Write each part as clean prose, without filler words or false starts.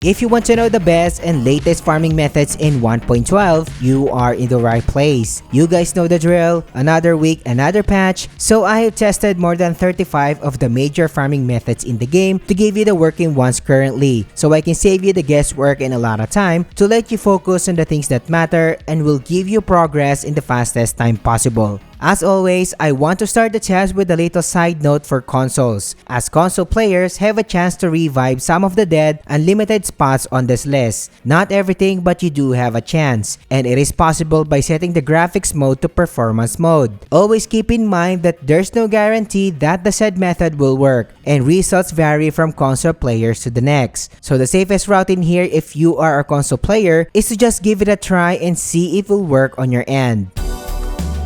If you want to know the best and latest farming methods in 1.12, you are in the right place. You guys know the drill, another week, another patch, so I have tested more than 35 of the major farming methods in the game to give you the working ones currently, so I can save you the guesswork and a lot of time to let you focus on the things that matter and will give you progress in the fastest time possible. As always, I want to start the test with a little side note for consoles, as console players have a chance to revive some of the dead unlimited spots on this list. Not everything, but you do have a chance, and it is possible by setting the graphics mode to performance mode. Always keep in mind that there's no guarantee that the said method will work, and results vary from console players to the next. So the safest route in here if you are a console player is to just give it a try and see if it will work on your end.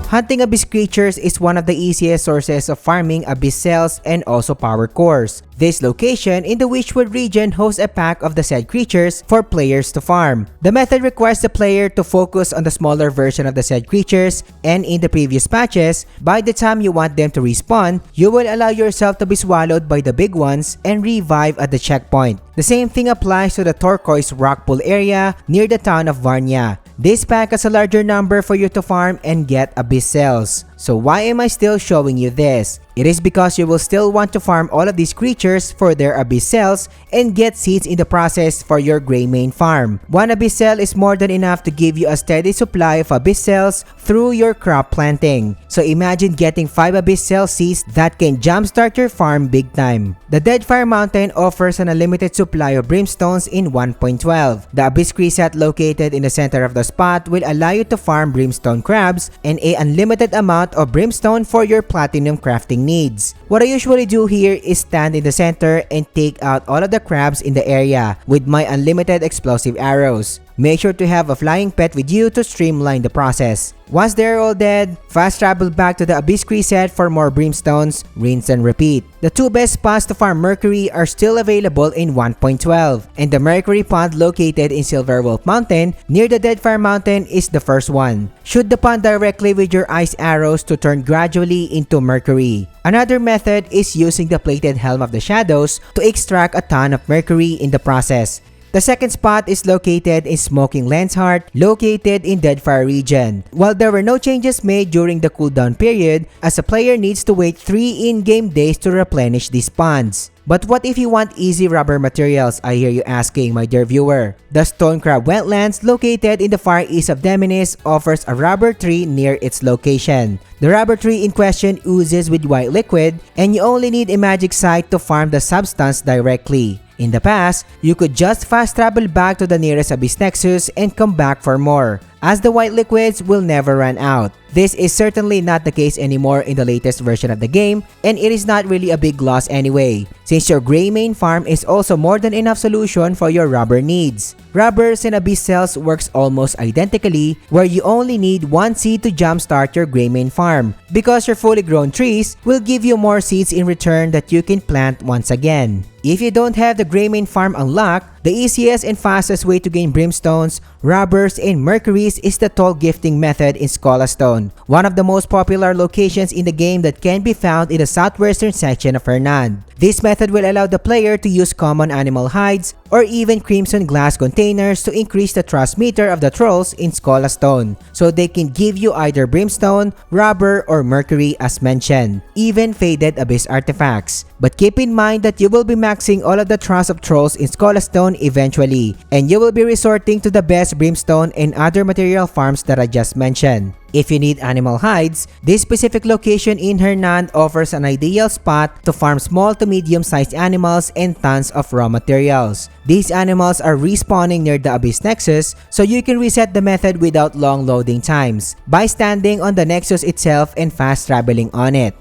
Hunting abyss creatures is one of the easiest sources of farming abyss cells and also power cores. This location in the Witchwood region hosts a pack of the said creatures for players to farm. The method requires the player to focus on the smaller version of the said creatures, and in the previous patches, by the time you want them to respawn, you will allow yourself to be swallowed by the big ones and revive at the checkpoint. The same thing applies to the turquoise rock pool area near the town of Varnia. This pack has a larger number for you to farm and get abyss cells. So why am I still showing you this? It is because you will still want to farm all of these creatures for their abyss cells and get seeds in the process for your gray main farm. One abyss cell is more than enough to give you a steady supply of abyss cells through your crop planting. So imagine getting 5 abyss cell seeds that can jumpstart your farm big time. The Deadfire Mountain offers an unlimited supply of brimstones in 1.12. The abyss crescent located in the center of the spot will allow you to farm brimstone crabs and an unlimited amount of brimstone for your platinum crafting needs. What I usually do here is stand in the center and take out all of the crabs in the area with my unlimited explosive arrows. Make sure to have a flying pet with you to streamline the process. Once they're all dead, fast travel back to the Abyss Crescent for more brimstones, rinse and repeat. The 2 best spots to farm Mercury are still available in 1.12, and the Mercury pond located in Silverwolf Mountain near the Deadfire Mountain is the first one. Shoot the pond directly with your ice arrows to turn gradually into Mercury. Another method is using the plated Helm of the Shadows to extract a ton of Mercury in the process. The second spot is located in Smoking Lens Heart, located in Deadfire region. While there were no changes made during the cooldown period, as a player needs to wait 3 in-game days to replenish these ponds. But what if you want easy rubber materials, I hear you asking, my dear viewer? The Stone Crab Wetlands, located in the far east of Deminis, offers a rubber tree near its location. The rubber tree in question oozes with white liquid, and you only need a magic site to farm the substance directly. In the past, you could just fast travel back to the nearest Abyss Nexus and come back for more, as the white liquids will never run out. This is certainly not the case anymore in the latest version of the game, and it is not really a big loss anyway, since your gray main farm is also more than enough solution for your rubber needs. Rubbers and abyss cells works almost identically, where you only need 1 seed to jumpstart your gray main farm, because your fully grown trees will give you more seeds in return that you can plant once again. If you don't have the gray main farm unlocked, the easiest and fastest way to gain brimstones, rubbers, and mercuries is the toll gifting method in Scholastone, one of the most popular locations in the game that can be found in the southwestern section of Hernand. This method will allow the player to use common animal hides or even crimson glass containers to increase the trust meter of the trolls in Scholastone, so they can give you either brimstone, rubber, or mercury as mentioned, even faded abyss artifacts. But keep in mind that you will be maxing all of the trust of trolls in Scholastone eventually, and you will be resorting to the best brimstone and other material farms that I just mentioned. If you need animal hides, this specific location in Hernand offers an ideal spot to farm small to medium-sized animals and tons of raw materials. These animals are respawning near the Abyss Nexus, so you can reset the method without long loading times by standing on the Nexus itself and fast traveling on it.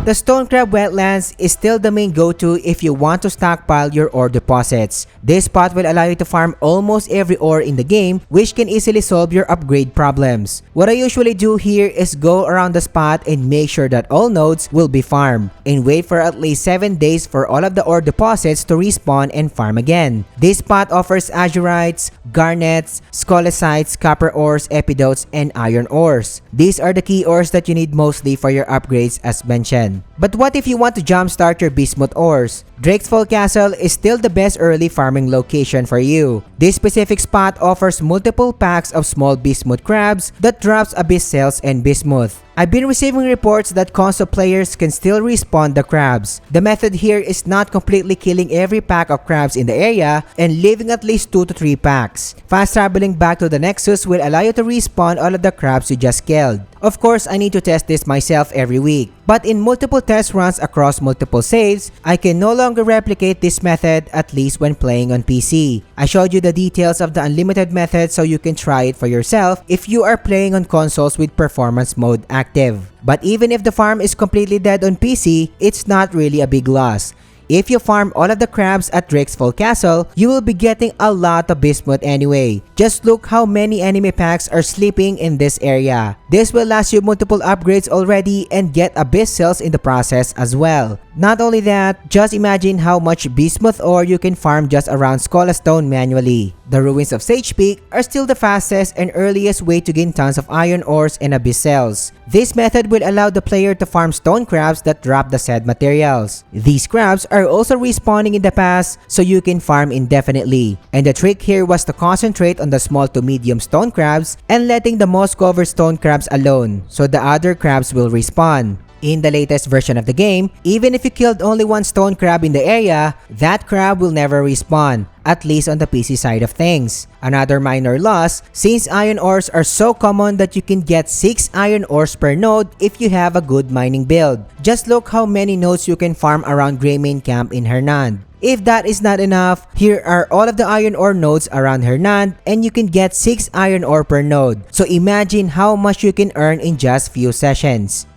The Stone Crab Wetlands is still the main go-to if you want to stockpile your ore deposits. This spot will allow you to farm almost every ore in the game, which can easily solve your upgrade problems. What I usually do here is go around the spot and make sure that all nodes will be farmed, and wait for at least 7 days for all of the ore deposits to respawn and farm again. This spot offers azurites, garnets, scolicites, copper ores, epidotes, and iron ores. These are the key ores that you need mostly for your upgrades as mentioned. location. But what if you want to jumpstart your bismuth ores? Drakesfall Castle is still the best early farming location for you. This specific spot offers multiple packs of small bismuth crabs that drops abyss cells and bismuth. I've been receiving reports that console players can still respawn the crabs. The method here is not completely killing every pack of crabs in the area and leaving at least 2 to 3 packs. Fast traveling back to the Nexus will allow you to respawn all of the crabs you just killed. Of course, I need to test this myself every week. But in multiple test runs across multiple saves, I can no longer replicate this method, at least when playing on PC. I showed you the details of the unlimited method so you can try it for yourself if you are playing on consoles with performance mode active. But even if the farm is completely dead on PC, it's not really a big loss. If you farm all of the crabs at Drakesfall Castle, you will be getting a lot of bismuth anyway. Just look how many enemy packs are sleeping in this area. This will last you multiple upgrades already and get abyss cells in the process as well. Not only that, just imagine how much bismuth ore you can farm just around Stone manually. The ruins of Sage Peak are still the fastest and earliest way to gain tons of iron ores and abyss cells. This method will allow the player to farm stone crabs that drop the said materials. These crabs are also respawning in the past, so you can farm indefinitely. And the trick here was to concentrate on the small to medium stone crabs and letting the moss covered stone crabs alone, so the other crabs will respawn. In the latest version of the game, even if you killed only one stone crab in the area, that crab will never respawn, at least on the PC side of things. Another minor loss, since iron ores are so common that you can get 6 iron ores per node if you have a good mining build. Just look how many nodes you can farm around Greymane Camp in Hernand. If that is not enough, here are all of the iron ore nodes around Hernand and you can get 6 iron ore per node. So imagine how much you can earn in just few sessions.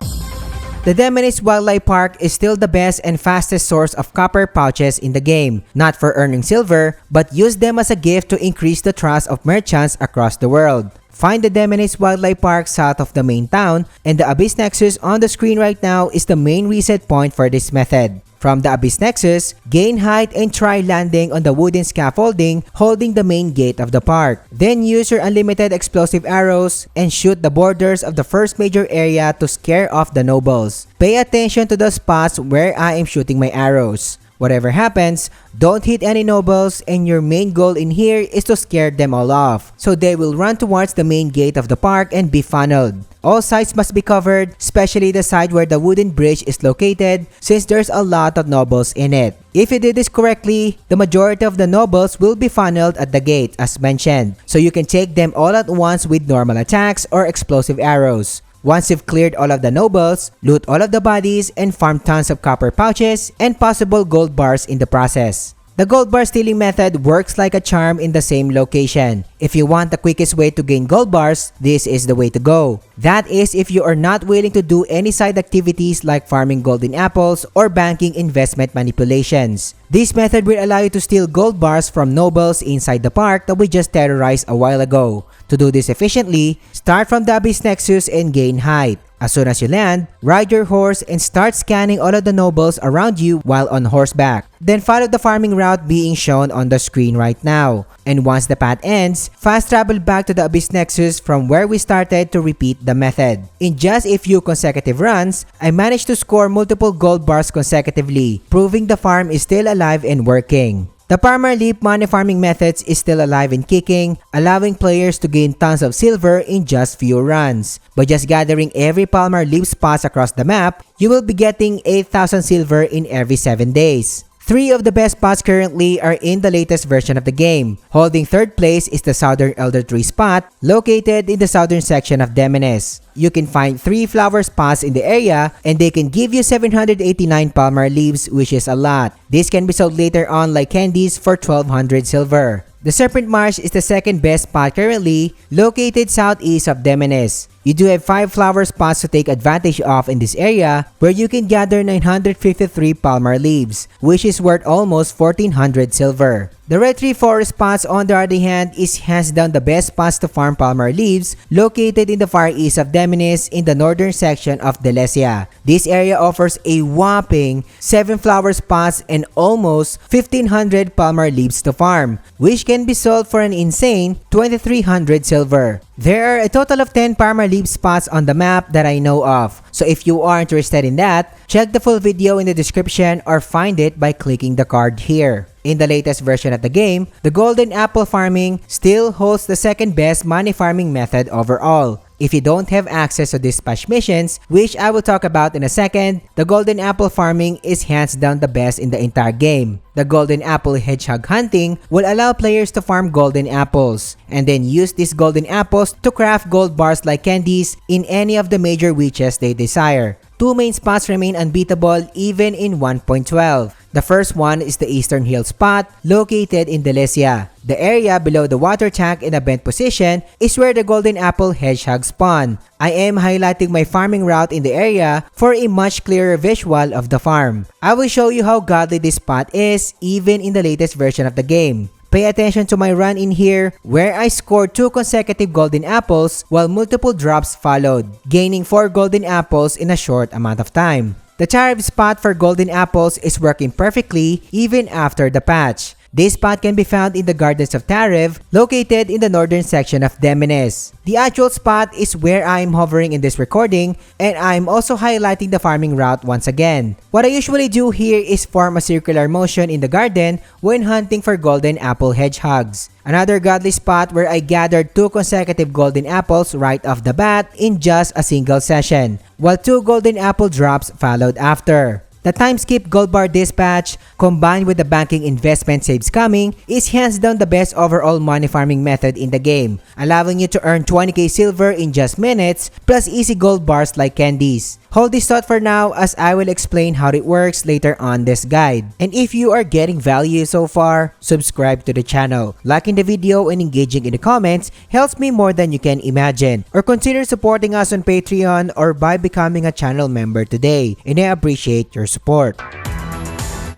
The Demenis Wildlife Park is still the best and fastest source of copper pouches in the game, not for earning silver, but use them as a gift to increase the trust of merchants across the world. Find the Demenis Wildlife Park south of the main town, and the Abyss Nexus on the screen right now is the main reset point for this method. From the Abyss Nexus, gain height and try landing on the wooden scaffolding holding the main gate of the park. Then use your unlimited explosive arrows and shoot the borders of the first major area to scare off the nobles. Pay attention to the spots where I am shooting my arrows. Whatever happens, don't hit any nobles, and your main goal in here is to scare them all off, so they will run towards the main gate of the park and be funneled. All sides must be covered, especially the side where the wooden bridge is located, since there's a lot of nobles in it. If you did this correctly, the majority of the nobles will be funneled at the gate as mentioned, so you can take them all at once with normal attacks or explosive arrows. Once you've cleared all of the nobles, loot all of the bodies and farm tons of copper pouches and possible gold bars in the process. The gold bar stealing method works like a charm in the same location. If you want the quickest way to gain gold bars, this is the way to go. That is if you are not willing to do any side activities like farming golden apples or banking investment manipulations. This method will allow you to steal gold bars from nobles inside the park that we just terrorized a while ago. To do this efficiently, start from the Abyss Nexus and gain height. As soon as you land, ride your horse and start scanning all of the nobles around you while on horseback. Then follow the farming route being shown on the screen right now. And once the path ends, fast travel back to the Abyss Nexus from where we started to repeat the method. In just a few consecutive runs, I managed to score multiple gold bars consecutively, proving the farm is still alive and working. The Palmer Leaf money farming methods is still alive and kicking, allowing players to gain tons of silver in just few runs. By just gathering every Palmer Leaf spots across the map, you will be getting 8,000 silver in every 7 days. 3 of the best spots currently are in the latest version of the game. Holding third place is the Southern Elder Tree spot, located in the southern section of Demenes. You can find 3 flower spots in the area and they can give you 789 Palmer leaves, which is a lot. This can be sold later on like candies for 1200 silver. The Serpent Marsh is the second best spot currently, located southeast of Demenes. You do have 5 flower spots to take advantage of in this area where you can gather 953 Palmer leaves, which is worth almost 1400 silver. The Red Tree Forest spots on the other hand is hands down the best spots to farm Palmer leaves, located in the far east of Demenes in the northern section of Delesia. This area offers a whopping 7 flower spots and almost 1500 Palmer leaves to farm, which can be sold for an insane 2300 silver. There are a total of 10 Parma-Leaf spots on the map that I know of, so if you are interested in that, check the full video in the description or find it by clicking the card here. In the latest version of the game, the golden apple farming still holds the second best money farming method overall. If you don't have access to dispatch missions, which I will talk about in a second, the golden apple farming is hands down the best in the entire game. The golden apple hedgehog hunting will allow players to farm golden apples, and then use these golden apples to craft gold bars like candies in any of the major witches they desire. Two main spots remain unbeatable even in 1.12. The first one is the Eastern Hill spot located in Delicia. The area below the water tank in a bent position is where the golden apple hedgehog spawn. I am highlighting my farming route in the area for a much clearer visual of the farm. I will show you how godly this spot is even in the latest version of the game. Pay attention to my run in here where I scored 2 consecutive golden apples while multiple drops followed, gaining 4 golden apples in a short amount of time. The tariff spot for golden apples is working perfectly even after the patch. This spot can be found in the Gardens of Tariv, located in the northern section of Demenes. The actual spot is where I am hovering in this recording, and I am also highlighting the farming route once again. What I usually do here is form a circular motion in the garden when hunting for golden apple hedgehogs. Another godly spot where I gathered 2 consecutive golden apples right off the bat in just a single session, while 2 golden apple drops followed after. The time skip gold bar dispatch combined with the banking investment saves coming is hands down the best overall money farming method in the game, allowing you to earn 20k silver in just minutes plus easy gold bars like candies. Hold this thought for now as I will explain how it works later on this guide. And if you are getting value so far, subscribe to the channel. Liking the video and engaging in the comments helps me more than you can imagine. Or consider supporting us on Patreon or by becoming a channel member today. And I appreciate your support.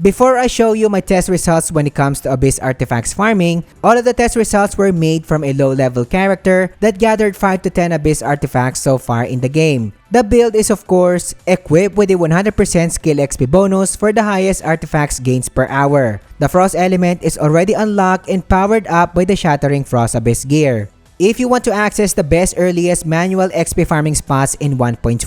Before I show you my test results when it comes to Abyss Artifacts farming, all of the test results were made from a low-level character that gathered 5 to 10 Abyss Artifacts so far in the game. The build is of course equipped with a 100% skill XP bonus for the highest artifacts gains per hour. The Frost element is already unlocked and powered up by the Shattering Frost Abyss gear. If you want to access the best earliest manual XP farming spots in 1.12,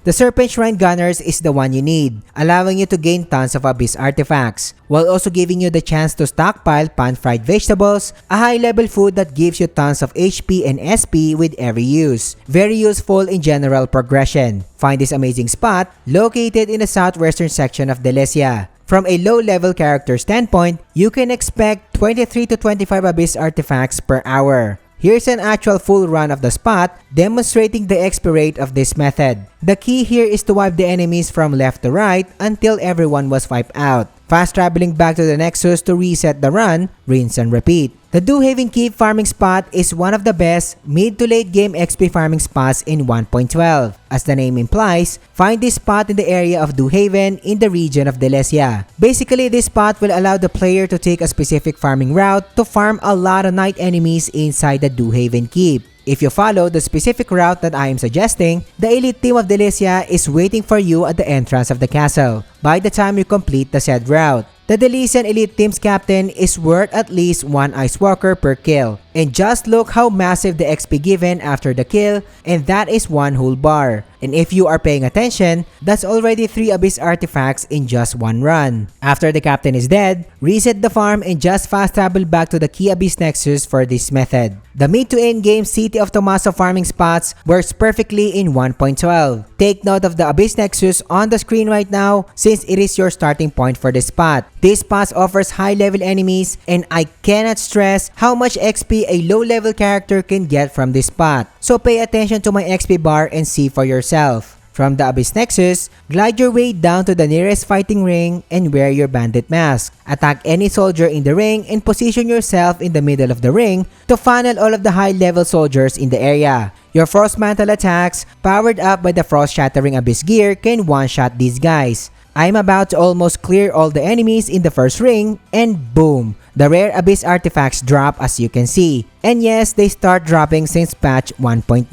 the Serpent Shrine Gunners is the one you need, allowing you to gain tons of Abyss artifacts, while also giving you the chance to stockpile pan-fried vegetables, a high-level food that gives you tons of HP and SP with every use. Very useful in general progression. Find this amazing spot located in the southwestern section of Delicia. From a low-level character standpoint, you can expect 23 to 25 Abyss artifacts per hour. Here's an actual full run of the spot demonstrating the XP rate of this method. The key here is to wipe the enemies from left to right until everyone was wiped out. Fast traveling back to the Nexus to reset the run, rinse and repeat. The Dewhaven Keep farming spot is one of the best mid to late game XP farming spots in 1.12. As the name implies, find this spot in the area of Dewhaven in the region of Delicia. Basically, this spot will allow the player to take a specific farming route to farm a lot of night enemies inside the Dewhaven Keep. If you follow the specific route that I am suggesting, the elite team of Delicia is waiting for you at the entrance of the castle by the time you complete the said route. The Delician Elite Team's captain is worth at least 1 Ice Walker per kill. And just look how massive the XP given after the kill, and that is 1 whole bar. And if you are paying attention, that's already 3 Abyss artifacts in just 1 run. After the captain is dead, reset the farm and just fast travel back to the key Abyss Nexus for this method. The mid to end game City of Tomaso farming spots works perfectly in 1.12. Take note of the Abyss Nexus on the screen right now since it is your starting point for this spot. This spot offers high level enemies and I cannot stress how much XP a low level character can get from this spot. So pay attention to my XP bar and see for yourself. From the Abyss Nexus, glide your way down to the nearest fighting ring and wear your bandit mask. Attack any soldier in the ring and position yourself in the middle of the ring to funnel all of the high-level soldiers in the area. Your Frost Mantle attacks, powered up by the Frost Shattering Abyss gear, can one-shot these guys. I'm about to almost clear all the enemies in the first ring, and boom! The rare Abyss artifacts drop as you can see. And yes, they start dropping since patch 1.9.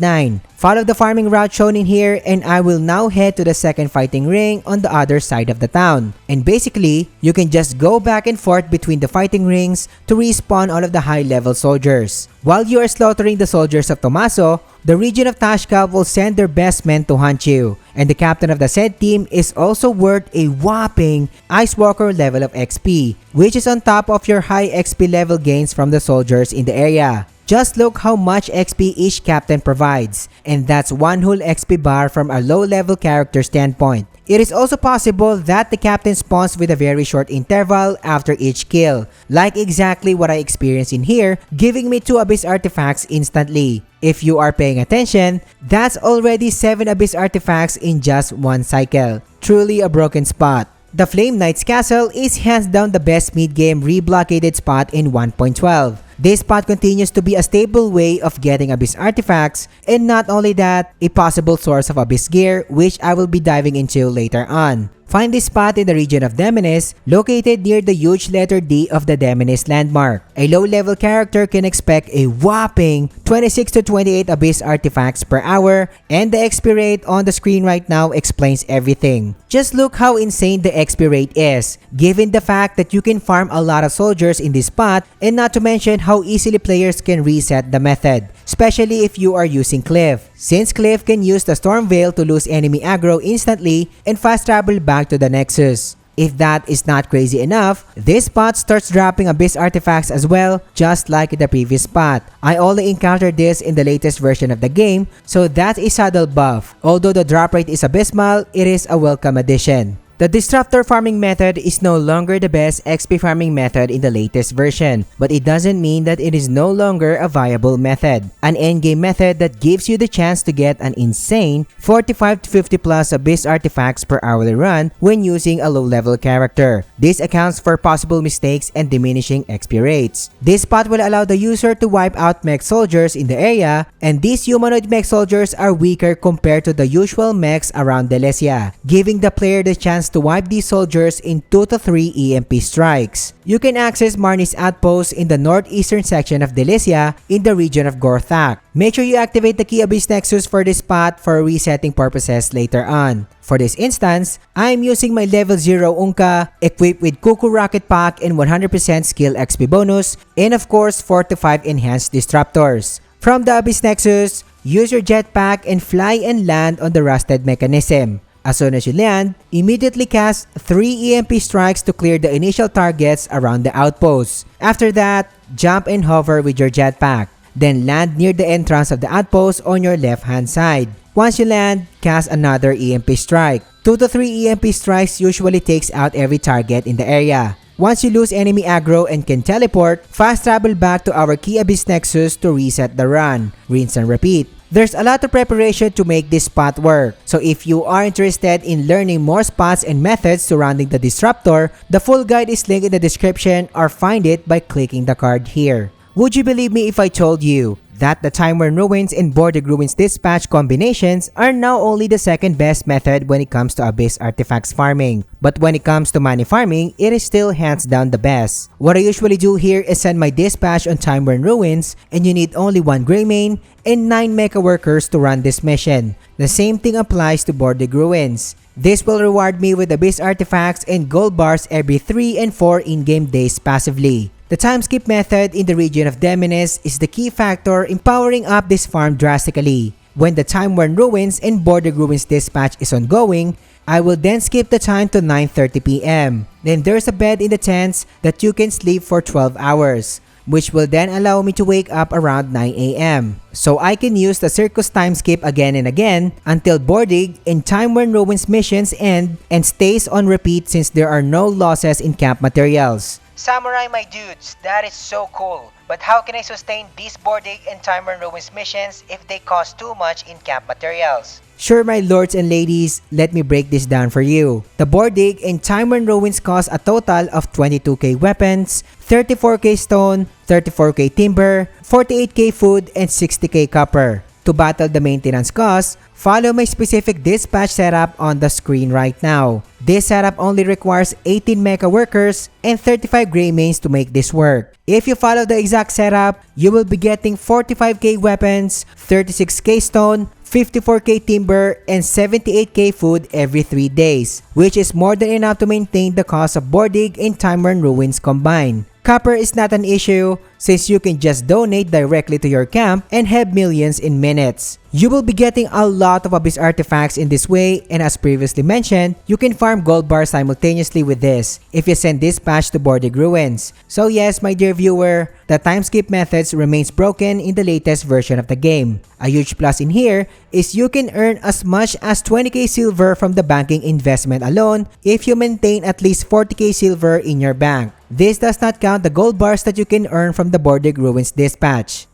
Follow the farming route shown in here and I will now head to the second fighting ring on the other side of the town. And basically, you can just go back and forth between the fighting rings to respawn all of the high level soldiers. While you are slaughtering the soldiers of Tommaso, the region of Tashka will send their best men to hunt you. And the captain of the said team is also worth a whopping Ice Walker level of XP, which is on top of your high XP level gains from the soldiers in the area. Just look how much XP each captain provides, and that's one whole XP bar from a low level character standpoint. It is also possible that the captain spawns with a very short interval after each kill, like exactly what I experienced in here, giving me 2 Abyss artifacts instantly. If you are paying attention, that's already 7 Abyss artifacts in just one cycle. Truly a broken spot. The Flame Knight's Castle is hands down the best mid-game reblockaded spot in 1.12. This spot continues to be a stable way of getting Abyss artifacts, and not only that, a possible source of Abyss gear which I will be diving into later on. Find this spot in the region of Demonis, located near the huge letter D of the Demonis landmark. A low-level character can expect a whopping 26 to 28 Abyss artifacts per hour, and the XP rate on the screen right now explains everything. Just look how insane the XP rate is, given the fact that you can farm a lot of soldiers in this spot, and not to mention how easily players can reset the method, especially if you are using Cliff, since Cliff can use the Storm Veil to lose enemy aggro instantly and fast travel back to the Nexus. If that is not crazy enough, this spot starts dropping Abyss artifacts as well, just like in the previous spot. I only encountered this in the latest version of the game, so that's a saddle buff. Although the drop rate is abysmal, it is a welcome addition. The Disruptor farming method is no longer the best XP farming method in the latest version, but it doesn't mean that it is no longer a viable method. An endgame method that gives you the chance to get an insane 45 to 50 plus Abyss artifacts per hourly run when using a low-level character. This accounts for possible mistakes and diminishing XP rates. This spot will allow the user to wipe out mech soldiers in the area, and these humanoid mech soldiers are weaker compared to the usual mechs around Delecia, giving the player the chance to wipe these soldiers in 2 to 3 EMP strikes. You can access Marnie's outpost in the northeastern section of Delecia in the region of Gorthak. Make sure you activate the key Abyss Nexus for this spot for resetting purposes later on. For this instance, I am using my level 0 Unka, equipped with Cuckoo Rocket Pack and 100% skill XP bonus, and of course 4 to 5 enhanced disruptors. From the Abyss Nexus, use your jetpack and fly and land on the rusted mechanism. As soon as you land, immediately cast 3 EMP strikes to clear the initial targets around the outpost. After that, jump and hover with your jetpack. Then land near the entrance of the outpost on your left hand side. Once you land, cast another EMP strike. 2 to 3 EMP strikes usually takes out every target in the area. Once you lose enemy aggro and can teleport, fast travel back to our key Abyss Nexus to reset the run. Rinse and repeat. There's a lot of preparation to make this spot work, so if you are interested in learning more spots and methods surrounding the Disruptor, the full guide is linked in the description or find it by clicking the card here. Would you believe me if I told you that the Time Worn Ruins and Bordig Ruins dispatch combinations are now only the second best method when it comes to Abyss artifacts farming, but when it comes to money farming, it is still hands down the best. What I usually do here is send my dispatch on Time Worn Ruins, and you need only 1 Greymane and 9 mecha workers to run this mission. The same thing applies to Bordig Ruins. This will reward me with Abyss artifacts and gold bars every 3 and 4 in-game days passively. The time skip method in the region of Demonis is the key factor in powering up this farm drastically. When the Time Worn Ruins and Bordig Ruins dispatch is ongoing, I will then skip the time to 9:30 PM. Then there's a bed in the tents that you can sleep for 12 hours, which will then allow me to wake up around 9 AM. So I can use the circus time skip again and again until Bordig and Time Worn Ruins missions end and stays on repeat since there are no losses in camp materials. Samurai my dudes, that is so cool. But how can I sustain these Bordig and Time Worn Ruins missions if they cost too much in camp materials? Sure, my lords and ladies, let me break this down for you. The Bordig and Time Worn Ruins cost a total of 22k weapons, 34k stone, 34k timber, 48k food, and 60k copper. To battle the maintenance costs, follow my specific dispatch setup on the screen right now. This setup only requires 18 mecha workers and 35 gray mains to make this work. If you follow the exact setup, you will be getting 45k weapons, 36k stone, 54k timber, and 78k food every 3 days, which is more than enough to maintain the cost of boarding and Time-Worn Ruins combined. Copper is not an issue since you can just donate directly to your camp and have millions in minutes. You will be getting a lot of Abyss artifacts in this way, and as previously mentioned, you can farm gold bars simultaneously with this if you send this patch to Bordig Ruins. So yes, my dear viewer, the time skip methods remains broken in the latest version of the game. A huge plus in here is you can earn as much as 20k silver from the banking investment alone if you maintain at least 40k silver in your bank. This does not count the gold bars that you can earn from the Bordig Ruins dispatch.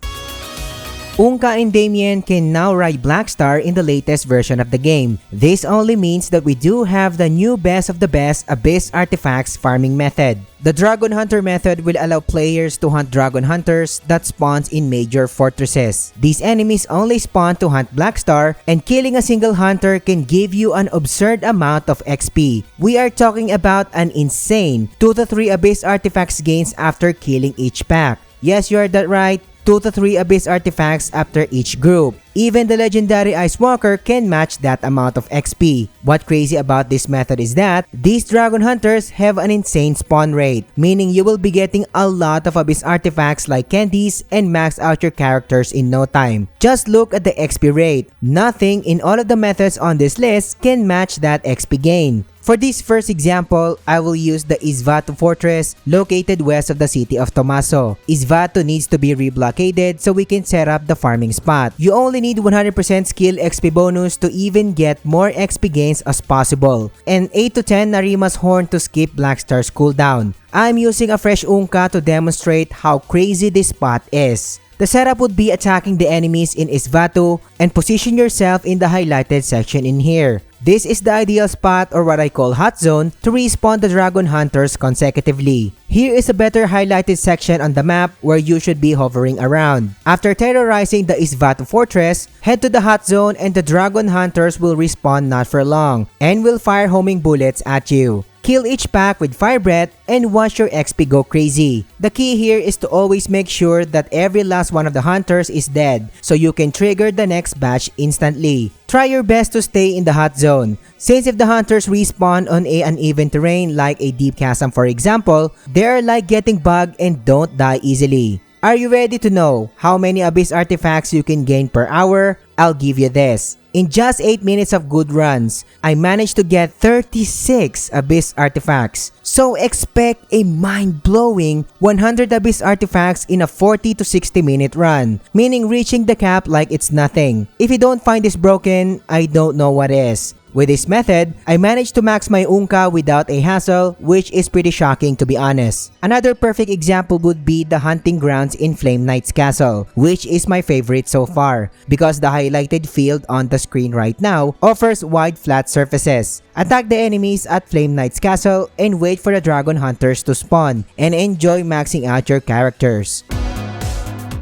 Unka and Damien can now ride Blackstar in the latest version of the game. This only means that we do have the new best of the best Abyss artifacts farming method. The Dragon Hunter method will allow players to hunt Dragon Hunters that spawns in major fortresses. These enemies only spawn to hunt Blackstar, and killing a single hunter can give you an absurd amount of XP. We are talking about an insane 2 to 3 Abyss artifacts gains after killing each pack. Yes, you heard that right. 2 to 3 Abyss artifacts after each group. Even the legendary Ice Walker can match that amount of XP. What crazy about this method is that these Dragon Hunters have an insane spawn rate, meaning you will be getting a lot of Abyss artifacts like candies and max out your characters in no time. Just look at the XP rate. Nothing in all of the methods on this list can match that XP gain. For this first example, I will use the Isvato Fortress located west of the city of Tomaso. Isvato needs to be reblockaded so we can set up the farming spot. You only need 100% skill XP bonus to even get more XP gains as possible, and 8 to 10 Narima's Horn to skip Blackstar's cooldown. I'm using a fresh Unka to demonstrate how crazy this spot is. The setup would be attacking the enemies in Isvato and position yourself in the highlighted section in here. This is the ideal spot, or what I call hot zone, to respawn the Dragon Hunters consecutively. Here is a better highlighted section on the map where you should be hovering around. After terrorizing the Isvato Fortress, head to the hot zone and the Dragon Hunters will respawn not for long and will fire homing bullets at you. Kill each pack with Fire Breath and watch your XP go crazy. The key here is to always make sure that every last one of the hunters is dead so you can trigger the next batch instantly. Try your best to stay in the hot zone, since if the hunters respawn on a uneven terrain like a deep chasm for example, they are like getting bugged and don't die easily. Are you ready to know how many Abyss artifacts you can gain per hour? I'll give you this. In just 8 minutes of good runs, I managed to get 36 Abyss artifacts. So expect a mind-blowing 100 Abyss artifacts in a 40 to 60 minute run, meaning reaching the cap like it's nothing. If you don't find this broken, I don't know what is. With this method, I managed to max my Unka without a hassle, which is pretty shocking to be honest. Another perfect example would be the hunting grounds in Flame Knight's castle, which is my favorite so far, because the highlighted field on the screen right now offers wide flat surfaces. Attack the enemies at Flame Knight's castle and wait for the Dragon Hunters to spawn, and enjoy maxing out your characters.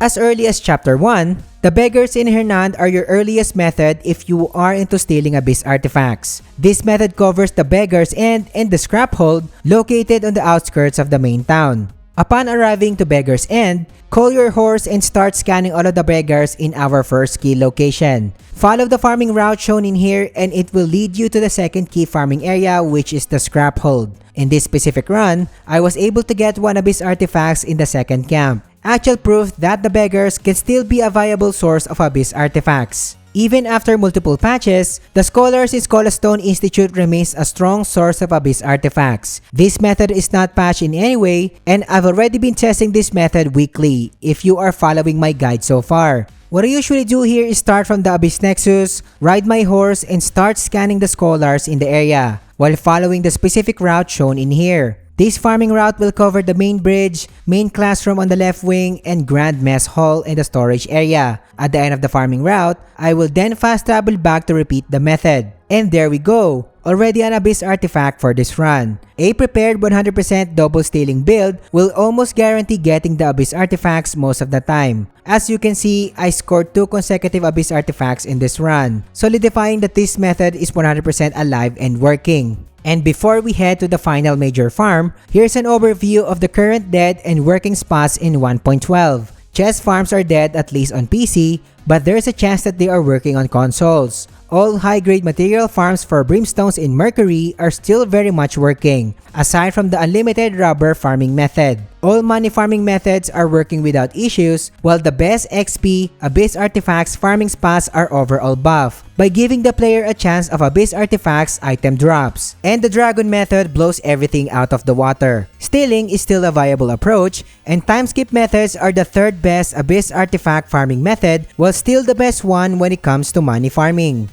As early as Chapter 1, the beggars in Hernand are your earliest method if you are into stealing Abyss artifacts. This method covers the beggars end and the scrap hold located on the outskirts of the main town. Upon arriving to Beggar's End, call your horse and start scanning all of the beggars in our first key location. Follow the farming route shown in here and it will lead you to the second key farming area, which is the scrap hold. In this specific run, I was able to get 1 Abyss artifacts in the second camp. Actual proof that the beggars can still be a viable source of Abyss artifacts. Even after multiple patches, the Scholars in Skolastone Institute remains a strong source of Abyss artifacts. This method is not patched in any way, and I've already been testing this method weekly if you are following my guide so far. What I usually do here is start from the Abyss Nexus, ride my horse, and start scanning the Scholars in the area, while following the specific route shown in here. This farming route will cover the main bridge, main classroom on the left wing, and grand mess hall in the storage area. At the end of the farming route, I will then fast travel back to repeat the method. And there we go! already an Abyss artifact for this run. A prepared 100% double stealing build will almost guarantee getting the Abyss artifacts most of the time. As you can see, I scored 2 consecutive Abyss artifacts in this run, solidifying that this method is 100% alive and working. And before we head to the final major farm, here's an overview of the current dead and working spots in 1.12. Chest farms are dead at least on PC, but there's a chance that they are working on consoles. All high-grade material farms for brimstones in Mercury are still very much working, aside from the unlimited rubber farming method. All money farming methods are working without issues, while the best XP, Abyss Artifacts farming spots are overall buff, by giving the player a chance of Abyss Artifacts item drops. And the Dragon method blows everything out of the water. Stealing is still a viable approach, and time skip methods are the third best Abyss Artifact farming method, while still the best one when it comes to money farming.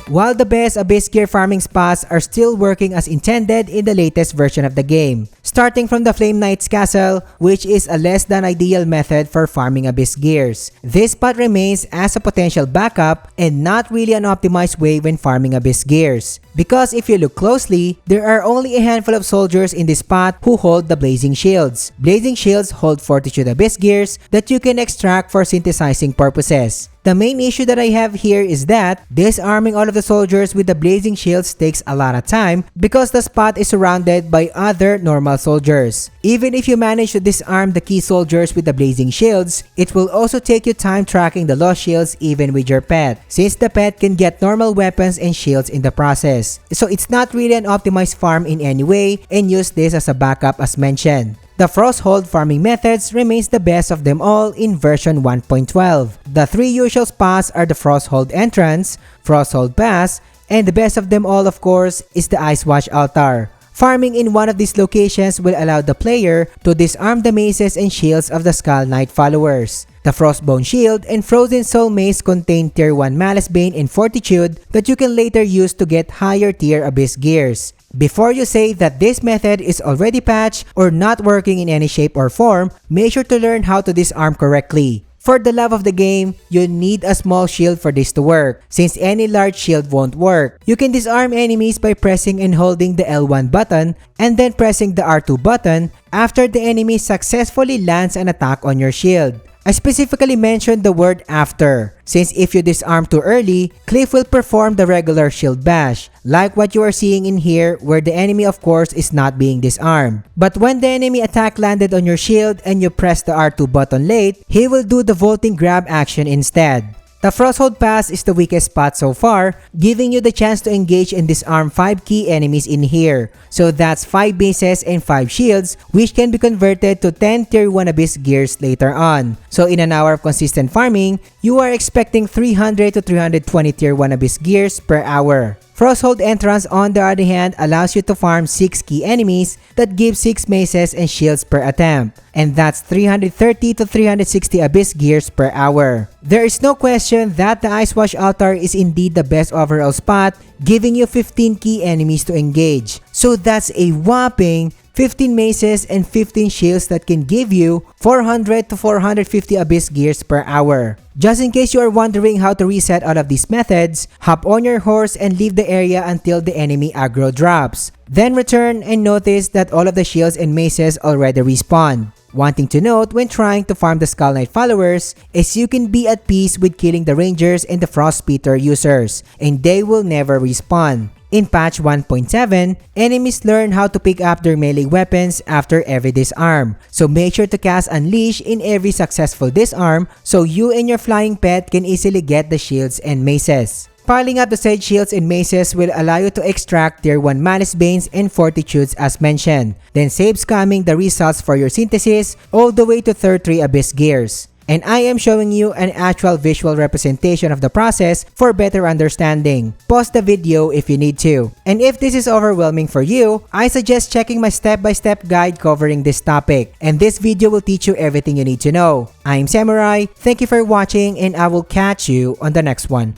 While the best Abyss gear farming spots are still working as intended in the latest version of the game, starting from the Flame Knight's Castle, which is a less than ideal method for farming Abyss gears. This spot remains as a potential backup and not really an optimized way when farming Abyss gears. Because if you look closely, there are only a handful of soldiers in this spot who hold the Blazing Shields. Blazing Shields hold Fortitude Abyss gears that you can extract for synthesizing purposes. The main issue that I have here is that disarming all of the soldiers with the Blazing Shields takes a lot of time because the spot is surrounded by other normal soldiers. Even if you manage to disarm the key soldiers with the Blazing Shields, it will also take you time tracking the lost shields even with your pet, since the pet can get normal weapons and shields in the process. So it's not really an optimized farm in any way, and use this as a backup as mentioned. The Frosthold farming methods remains the best of them all in version 1.12. The 3 usual spots are the Frosthold entrance, Frosthold pass, and the best of them all of course is the Icewatch altar. Farming in one of these locations will allow the player to disarm the maces and shields of the Skull Knight followers. The Frostbone Shield and Frozen Soul Mace contain Tier 1 Malice Bane and Fortitude that you can later use to get higher tier Abyss gears. Before you say that this method is already patched or not working in any shape or form, make sure to learn how to disarm correctly. For the love of the game, you need a small shield for this to work, since any large shield won't work. You can disarm enemies by pressing and holding the L1 button and then pressing the R2 button after the enemy successfully lands an attack on your shield. I specifically mentioned the word after, since if you disarm too early, Cliff will perform the regular shield bash, like what you are seeing in here where the enemy of course is not being disarmed. But when the enemy attack landed on your shield and you press the R2 button late, he will do the vaulting grab action instead. The Frosthold Pass is the weakest spot so far, giving you the chance to engage and disarm 5 key enemies in here. So that's 5 bases and 5 shields, which can be converted to 10 tier 1 Abyss gears later on. So in an hour of consistent farming, you are expecting 300 to 320 tier 1 Abyss gears per hour. Frosthold Entrance on the other hand allows you to farm 6 key enemies that give 6 maces and shields per attempt, and that's 330 to 360 Abyss gears per hour. There is no question that the Icewatch altar is indeed the best overall spot, giving you 15 key enemies to engage. So that's a whopping 15 maces and 15 shields that can give you 400 to 450 Abyss gears per hour. Just in case you are wondering how to reset all of these methods, hop on your horse and leave the area until the enemy aggro drops. Then return and notice that all of the shields and maces already respawn. One thing to note when trying to farm the Skull Knight followers is you can be at peace with killing the Rangers and the Frostbeater users, and they will never respawn. In patch 1.7, enemies learn how to pick up their melee weapons after every disarm, so make sure to cast Unleash in every successful disarm so you and your flying pet can easily get the shields and maces. Piling up the said shields and maces will allow you to extract tier 1 Malice Banes and Fortitudes as mentioned, then save scamming the results for your synthesis all the way to tier 3 Abyss gears. And I am showing you an actual visual representation of the process for better understanding. Pause the video if you need to. And if this is overwhelming for you, I suggest checking my step-by-step guide covering this topic. And this video will teach you everything you need to know. I'm Samurai, thank you for watching, and I will catch you on the next one.